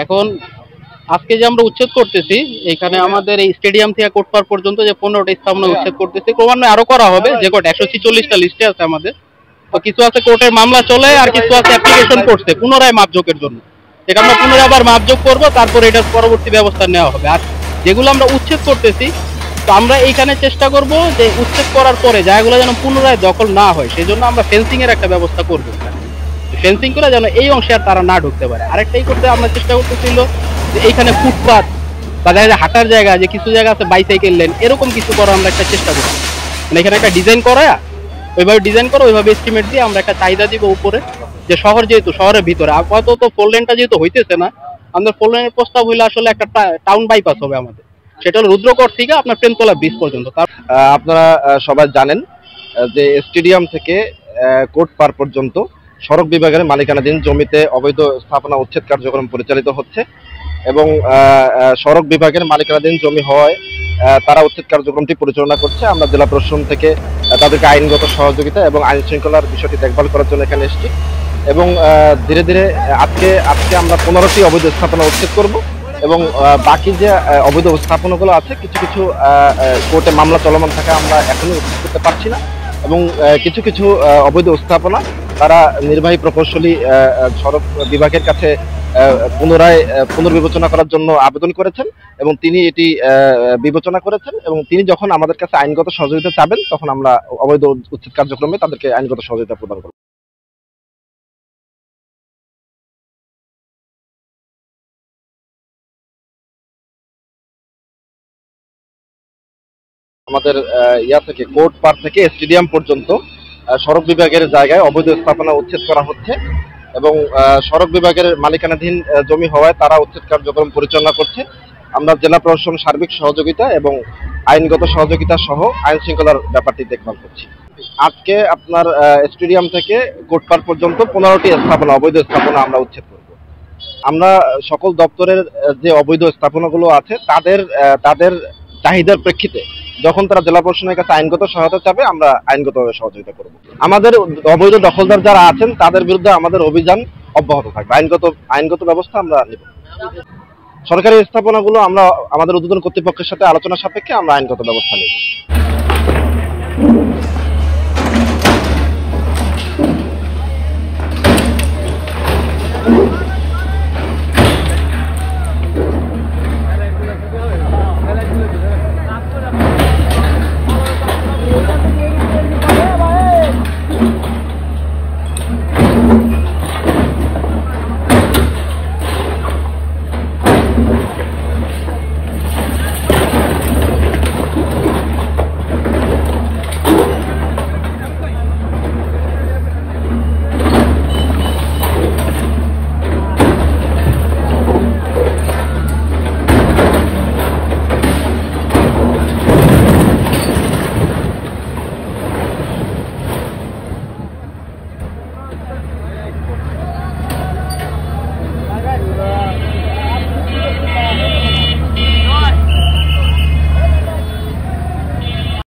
এখন আজকে যে আমরা উচ্ছেদ করতেছি, এখানে আমাদের এই স্টেডিয়াম থেকে কোর্ট পার পর্যন্ত যে 15টা স্থাপনা উচ্ছেদ করতেছি, ক্রমান্বয়ে আরো করা হবে। যে কোর্ট 146টা লিস্টে আছে আমাদের, তো কিছু আছে কোর্টের মামলা চলে, আর কিছু আছে অ্যাপ্লিকেশন করছে পুনরায় মাপযোগের জন্য। এটা আমরা পুনরায় আবার মাপযোগ করবো, তারপরে এটার পরবর্তী ব্যবস্থা নেওয়া হবে। আর যেগুলো আমরা উচ্ছেদ করতেছি, তো আমরা এইখানে চেষ্টা করব যে উচ্ছেদ করার পরে জায়গাগুলো যেন পুনরায় দখল না হয়, সেই জন্য আমরা ফেন্সিং এর একটা ব্যবস্থা করবো। ফেন্সিং করে যেন এই অংশে আর তারা না ঢুকতে পারে। আরেকটাই করতে আমরা চেষ্টা করতেছিল যে এইখানে ফুটপাথ বা দেখা যায় হাঁটার জায়গা, যে কিছু জায়গা আছে বাইসাইকেল লেন, এরকম কিছু করার আমরা একটা চেষ্টা করছি। মানে এখানে একটা ডিজাইন করা, ওইভাবে ডিজাইন করো, ওইভাবে এস্টিমেট দিয়ে আমরা একটা চাহিদা দিব উপরে, যে শহর যেহেতু শহরের ভিতরে আপাতত ফোর লেনটা যেহেতু হইতেছে না, আমাদের ফোর লেনের প্রস্তাব হইলে আসলে একটা টাউন বাইপাস হবে আমাদের, সেটা হলো রুদ্রকর থেকে আপনার প্রেমতলা ব্রিজ পর্যন্ত। আপনারা সবাই জানেন যে স্টেডিয়াম থেকে কোর্ট পার পর্যন্ত সড়ক বিভাগের মালিকানাধীন জমিতে অবৈধ স্থাপনা উচ্ছেদ কার্যক্রম পরিচালিত হচ্ছে এবং সড়ক বিভাগের মালিকানাধীন জমি হওয়ায় তারা উচ্ছেদ কার্যক্রমটি পরিচালনা করছে। আমরা জেলা প্রশাসন থেকে তাদেরকে আইনগত সহযোগিতা এবং আইন শৃঙ্খলার বিষয়টি দেখভাল করার জন্য এখানে এসেছি এবং ধীরে ধীরে আজকে আমরা 15টি অবৈধ স্থাপনা উচ্ছেদ করব এবং বাকি যে অবৈধ স্থাপনাগুলো আছে কিছু কিছু কোর্টে মামলা চলমান থাকা আমরা এখনই উচ্ছেদ করতে পারছি না এবং কিছু কিছু অবৈধ স্থাপনা তারা নির্বাহী প্রকৌশলী সড়ক বিভাগের কাছে পুনর্বিবেচনা করার জন্য আবেদন করেছেন এবং তিনি এটি বিবেচনা করেছেন এবং তিনি যখন আমাদের কাছে আইনগত সহযোগিতা চাবেন তখন আমরা অবৈধ উচ্ছেদ কার্যক্রমে তাদেরকে আইনগত সহযোগিতা প্রদান করব। আমাদের থেকে কোর্ট পার থেকে স্টেডিয়াম পর্যন্ত সড়ক বিভাগের জায়গায় অবৈধ স্থাপনা উচ্ছেদ করা হচ্ছে এবং সড়ক বিভাগের মালিকানাধীন জমি হওয়ায় তারা উচ্ছেদ কার্যক্রম পরিচালনা করছে। আমরা জেলা প্রশাসন সার্বিক সহযোগিতা এবং আইনগত সহযোগিতা সহ আইন শৃঙ্খলার ব্যাপারটি দেখভাল করছি। আজকে আপনার স্টেডিয়াম থেকে কোর্ট পার পর্যন্ত 15টি স্থাপনা অবৈধ স্থাপনা আমরা উচ্ছেদ করব। আমরা সকল দপ্তরের যে অবৈধ স্থাপনাগুলো আছে তাদের চাহিদার প্রেক্ষিতে যখন তারা জেলা প্রশাসনের কাছে আইনগত সহায়তা চাবে আমরা আইনগতভাবে সহযোগিতা করব। আমাদের অবৈধ দখলদার যারা আছেন তাদের বিরুদ্ধে আমাদের অভিযান অব্যাহত থাকবে, আইনগত ব্যবস্থা আমরা নেব। সরকারি স্থাপনাগুলো আমরা আমাদের উদ্বোধন কর্তৃপক্ষের সাথে আলোচনা সাপেক্ষে আমরা আইনগত ব্যবস্থা নেব।